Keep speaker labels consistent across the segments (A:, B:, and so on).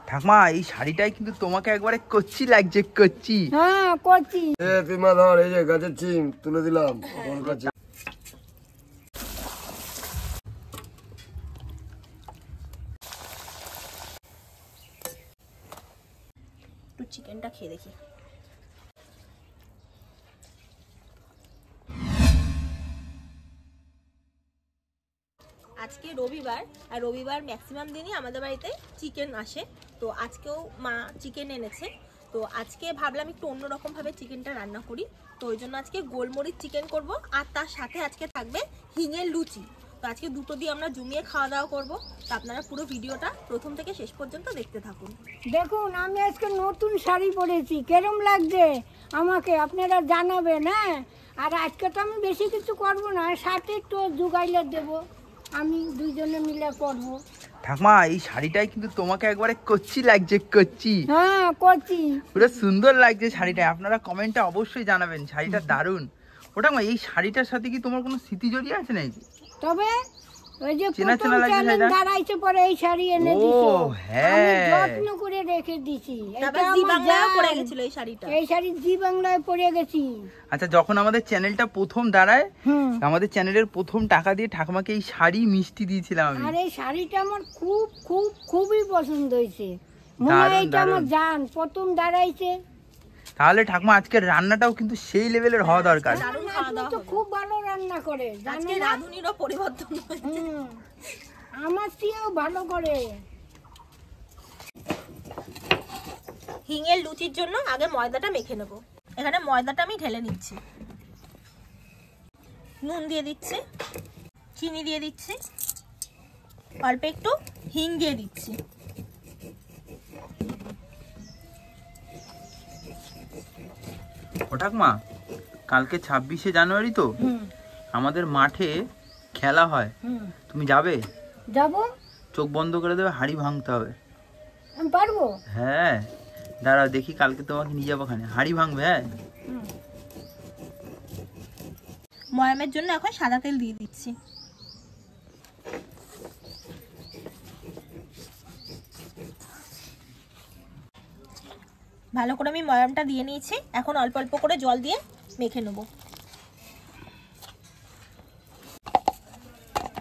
A: ঠাকমা এই শাড়িটাই কিন্তু তোমাকে একবারে কচ্ছি লাগছে, কচ্ছি।
B: হ্যাঁ কচ্ছি।
C: পিমা ধর, এই যে গাছের চিম তুলে দিলাম তোর কাছে।
D: একটু চিকেনটা খেয়ে দেখি। আজকে রবিবার, আর রবিবার ম্যাক্সিমাম দিনই আমাদের বাড়িতে চিকেন আসে। তো আজকেও মা চিকেন এনেছে। তো আজকে ভাবলাম একটু অন্যরকমভাবে চিকেনটা রান্না করি। তো ওই জন্য আজকে গোলমরিচ চিকেন করব, আর তার সাথে আজকে থাকবে হিঙের লুচি। তো আজকে দুটো দিয়ে আমরা জমিয়ে খাওয়া দাওয়া করবো। তো আপনারা পুরো ভিডিওটা প্রথম থেকে শেষ পর্যন্ত দেখতে থাকুন।
B: দেখুন আমি আজকে নতুন শাড়ি পরেছি, কেরম লাগছে আমাকে আপনারা জানাবেন। হ্যাঁ, আর আজকে তো আমি বেশি কিছু করবো না, সাথে একটু জুগাইলে দেবো, আমি দুইজনে মিলে করবো।
A: ঠাকমা এই শাড়িটাই কিন্তু তোমাকে একবারে কচ্ছি লাগছে, কচ্ছি।
B: হ্যাঁ করছি।
A: পুরো সুন্দর লাগছে শাড়িটা। আপনারা কমেন্টে অবশ্যই জানাবেন, শাড়িটা দারুণ। ও ঠাকমা এই শাড়িটার সাথে কি তোমার কোনো স্মৃতি জড়িয়ে আছে নাকি?
B: তবে ওই যে
A: চেনা চেনা লাগছে শাড়িটা।
B: দাঁড়াইছে পরে এই শাড়ি এনে দিছো।
A: ও হ্যাঁ,
B: যত্ন করে রেখে দিছি।
D: এটা জি বাংলায় পড়ে গেছিল এই শাড়িটা।
B: এই শাড়ি জি বাংলায় পড়ে গেছি।
A: আচ্ছা, যখন আমাদের চ্যানেলটা প্রথম দাঁড়ায়, আমাদের চ্যানেলের প্রথম টাকা দিয়ে ঠাকুমাকে এই শাড়ি মিষ্টি দিয়েছিলাম আমি।
B: আর এই শাড়িটা আমার খুব খুব খুবই পছন্দ হয়েছে। মনে হয় এটা আমার জান, প্রথম দাঁড়াইছে।
A: তাহলে ঠাকুমা আজকের রান্নাটাও কিন্তু সেই লেভেলের হওয়া দরকার।
D: দারুণ খাওয়া দাওয়া
B: তো খুব ভালো রান্না করে,
D: আজকে রাঁধুনিরও পরিবর্তন হয়েছে।
B: আমার চেয়েও ভালো করে।
D: হিঙের লুচির জন্য আগে ময়দাটা মেখে নেব। এখানে ময়দাটা আমি ঢেলে নিচ্ছি, নুন দিয়ে দিচ্ছি, চিনি দিয়ে দিচ্ছি, অল্প একটু হিং দিয়ে দিচ্ছি।
A: ও ঠাকুমা, কালকে 26শে জানুয়ারি তো আমাদের মাঠে খেলা হয়, তুমি যাবে?
B: যাবো।
A: চোখ বন্ধ করে দেবে, হাঁড়ি ভাঙতে হবে।
B: আমি পারবো?
A: হ্যাঁ দাঁড়াও দেখি, কালকে তোমাকে নিয়ে যাবো ওখানে, হাঁড়ি ভাঙবে। হ্যাঁ,
D: ময়ামের জন্য এখন সাদা তেল দিয়ে দিচ্ছি। ভালো করে আমি ময়ামটা দিয়ে নিয়েছি। এখন অল্প অল্প করে জল দিয়ে মেখে নেব।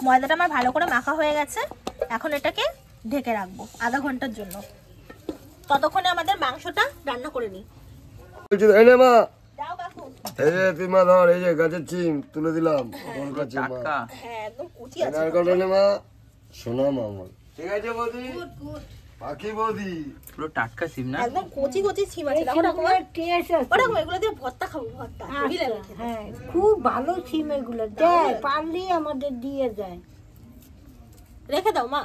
D: ময়দাটা আমার ভালো করে মাখা হয়ে গেছে। এখন এটাকে ঢেকে রাখবো আধা ঘন্টার জন্য। ততক্ষণে আমাদের মাংসটা রান্না করে নিই।
C: মা
D: দাও কাকু।
C: এই যে পিমা ধর, এই যে গাছের চিম তুলে দিলাম তোর কাছে। মা
D: হ্যাঁ একদম কুচি আছে।
C: মা শোনা মা আমার, ঠিক আছে বৌদি? পাখি বৌদি
A: পুরো টাটকা সিম না?
D: একদম কচি কচি সিম আছে। দেখো না তোমার টেস্ট আছে। ওটা এগুলো দিয়ে ভর্তা খাবো, ভর্তা হেভি লাগে খেতে।
B: হ্যাঁ খুব ভালো সিম এগুলো, দেয় পারলি আমাদের দিয়ে যায়।
D: রেখে দাও মা,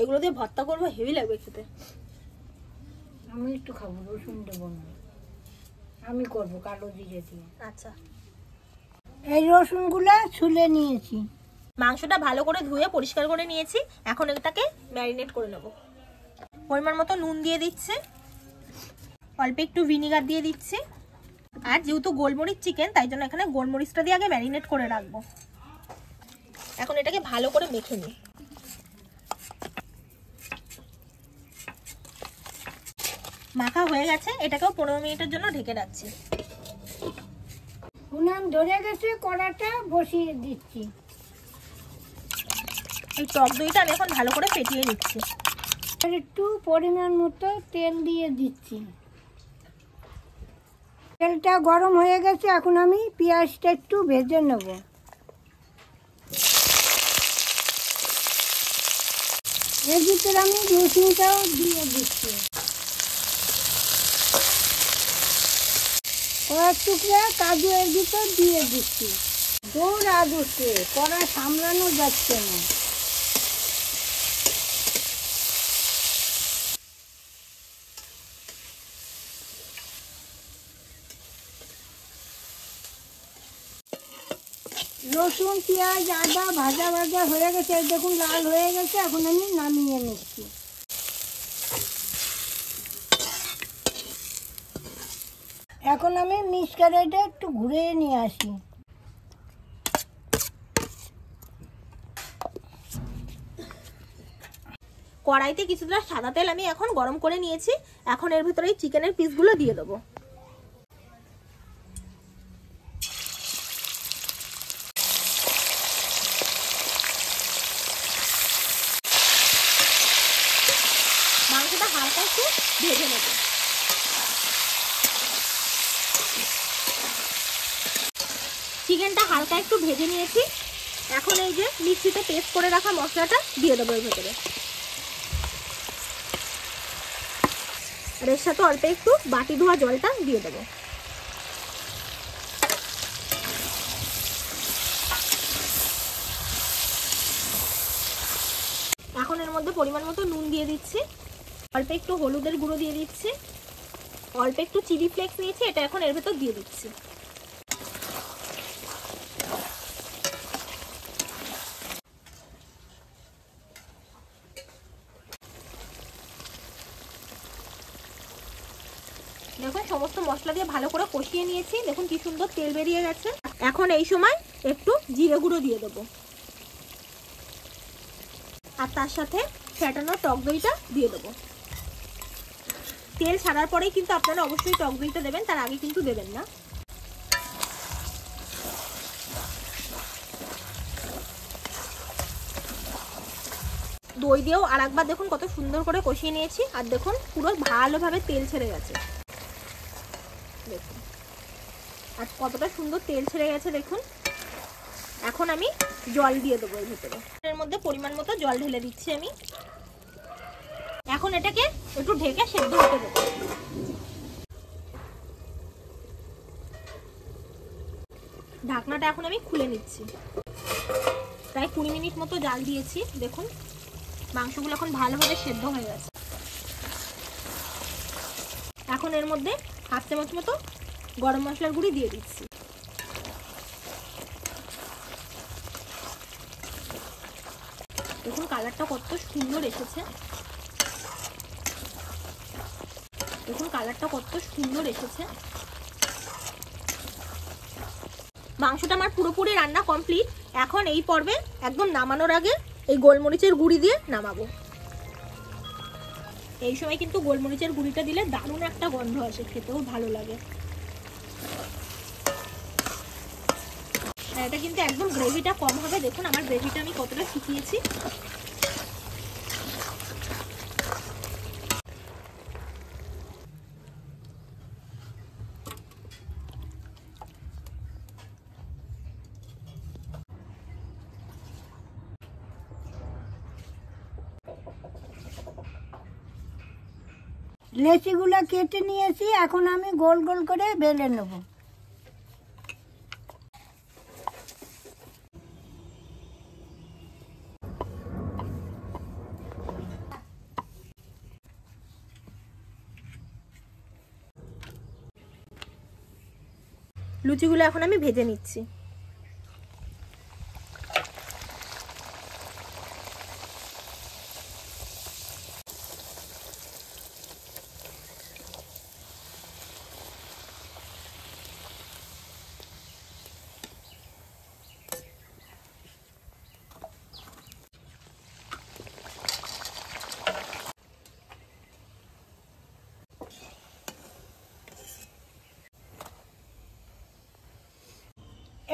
D: এগুলো দিয়ে ভর্তা করবো, হেভি লাগবে খেতে।
B: আমি একটু খাবো, রসুন দেবো না, আমি করবো কালো জিরে দিয়ে।
D: আচ্ছা,
B: এই রসুনগুলা ছুলে নিয়েছি।
D: মাংসটা ভালো করে ধুয়ে পরিষ্কার করে নিয়েছি। এখন এটাকে ম্যারিনেট করে নেব। পরিমাণ মতো নুন দিয়ে দিচ্ছি, অল্প একটু ভিনিগার দিয়ে দিচ্ছি। আর যেহেতু গোলমরিচ চিকেন, তাই জন্য এখানে গোলমরিচটা দিয়ে আগে ম্যারিনেট করে রাখবো। এখন এটাকে ভালো করে মেখে নিই। মাখা হয়ে গেছে, এটাকেও 15 মিনিটের জন্য ঢেকে রাখছি।
B: উনান ধরে গেছে, কড়াটা বসিয়ে দিচ্ছি।
D: এই টক দইটা আমি এখন ভালো করে ফেটিয়ে নিচ্ছি।
B: আর একটু পরিমাণ মতো তেল দিয়ে দিচ্ছি। তেলটা গরম হয়ে গেছে, এখন আমি পেঁয়াজটা একটু ভেজে নেব। এর ভিতরে আমি রসুনটাও দিয়ে দিচ্ছি। কড়ার টুকরা কাজু এর ভিতর দিয়ে দিচ্ছি। দৌড়া দুচ্ছে, কড়া সামলানো যাচ্ছে না। রসুন পেঁয়াজ আদা ভাজা ভাজা হয়ে গেছে, দেখুন লাল হয়ে গেছে। এখন আমি নামিয়ে নিচ্ছি। এখন আমি মিক্সচারটা একটু ঘুরে নিয়ে আসি।
D: কড়াইতে কিছুটা সাদা তেল আমি এখন গরম করে নিয়েছি। এখন এর ভিতরে চিকেনের পিসগুলো দিয়ে দেবো। মাংসটা হালকা একটু ভেজে নেব। চিকেনটা হালকা একটু ভেজে নিয়েছি। এখন এই যে মিক্সিতে পেস্ট করে রাখা মশলাটা দিয়ে দেবো এর ভেতরে। আর এর সাথে অল্প একটু বাটি ধোয়া জলটা দিয়ে দেবো। এখন এর মধ্যে পরিমাণ মতো নুন দিয়ে দিচ্ছি, অল্প একটু হলুদের গুঁড়ো দিয়ে দিচ্ছি, অল্প একটু চিলি ফ্লেক্স নিয়েছি, এটা এখন এর ভেতর দিয়ে দিচ্ছি। দেখুন সমস্ত মশলা দিয়ে ভালো করে কষিয়ে নিয়েছি। দেখুন কি সুন্দর তেল বেরিয়ে গেছে। এখন এই সময় একটু জিরে গুঁড়ো দিয়ে দেবো, আর তার সাথে ফ্যাটানো টক দইটা দিয়ে দেবো। তেল ছাড়ার পরেই কিন্তু আপনারা অবশ্যই টক দইটা দেবেন, তার আগে কিন্তু দেবেন না। দই দিয়েও আর একবার দেখুন কত সুন্দর করে কষিয়ে নিয়েছি। আর দেখুন পুরো ভালোভাবে তেল ছেড়ে গেছে, দেখুন আর কতটা সুন্দর তেল ছেড়ে গেছে দেখুন। এখন আমি জল দিয়ে দেবো এর ভিতরে। এর মধ্যে পরিমাণ মতো জল ঢেলে দিচ্ছি আমি। এখন এটাকে একটু ঢেকে সেদ্ধ হতে দেবো। ঢাকনাটা এখন আমি খুলে নিচ্ছি। প্রায় 20 মিনিট মতো জাল দিয়েছি। দেখুন মাংসগুলো এখন ভালোভাবে সেদ্ধ হয়ে গেছে। এখন এর মধ্যে 1/2 চামচ মতো গরম মশলার গুঁড়ি দিয়ে দিচ্ছি। দেখুন কালারটা কত সুন্দর এসেছে, দেখুন কালারটা কত সুন্দর এসেছে। মাংসটা আমার পুরোপুরি রান্না কমপ্লিট। এখন এই পর্বে একদম নামানোর আগে এই গোলমরিচের গুঁড়ি দিয়ে নামাবো। এই সময় কিন্তু গোলমরিচের গুঁড়িটা দিলে দারুণ একটা গন্ধ আসে, খেতেও ভালো লাগে। এটা কিন্তু একদম গ্রেভিটা কম হবে। দেখুন আমার গ্রেভিটা আমি কতটা শুকিয়েছি।
B: লেচিগুলো কেটে নিয়েছি, এখন আমি গোল গোল করে বেলে নেব।
D: লুচিগুলো এখন আমি ভেজে নিচ্ছি।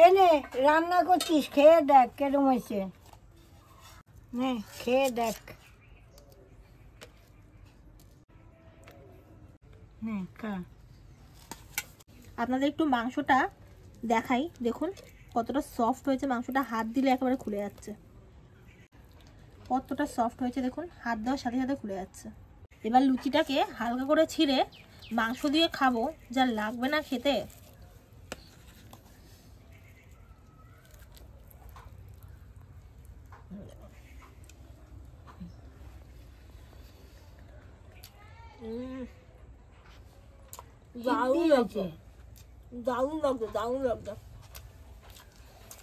B: এনে রান্না করছিস, খেয়ে দেখ কেরম হয়েছে। নে খেয়ে দেখ, নে খা।
D: আপনাদের একটু মাংসটা দেখাই, দেখুন কতটা সফট হয়েছে। মাংসটা হাত দিলে একেবারে খুলে যাচ্ছে, কতটা সফট হয়েছে দেখুন, হাত দেওয়ার সাথে সাথে খুলে যাচ্ছে। এবার লুচিটাকে হালকা করে ছিঁড়ে মাংস দিয়ে খাবো, যা লাগবে না খেতে। দারুণ লাগছে, দারুণ লাগছে, দারুণ লাগছে।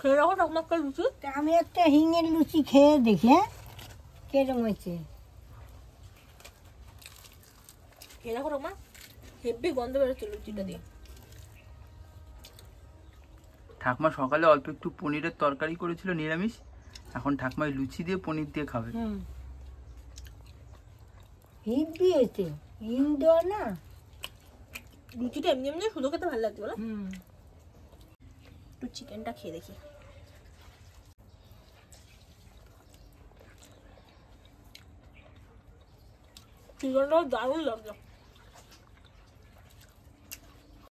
D: খেয়ে রাখো টকমক্কা লুচি।
B: আমি একটা হিঙের লুচি খেয়ে দেখি, হ্যাঁ কেরম হয়েছে।
D: খেয়ে রাখো টকমা, হেব্বি গন্ধ বেরোচ্ছে লুচিটা দিয়ে।
A: ঠাকমা সকালে অল্প একটু পনিরের তরকারি করেছিল নিরামিষ, এখন ঠাকমা লুচি দিয়ে পনির দিয়ে খাবে।
B: হিট দিয়েছে হিং দেওয়া না।
D: লুচিটা এমনি এমনি শুধু খেতে ভালো লাগছে বলো।
B: হুম
D: একটু চিকেনটা খেয়ে দেখি। চিকেনটাও দারুণ লাগছে।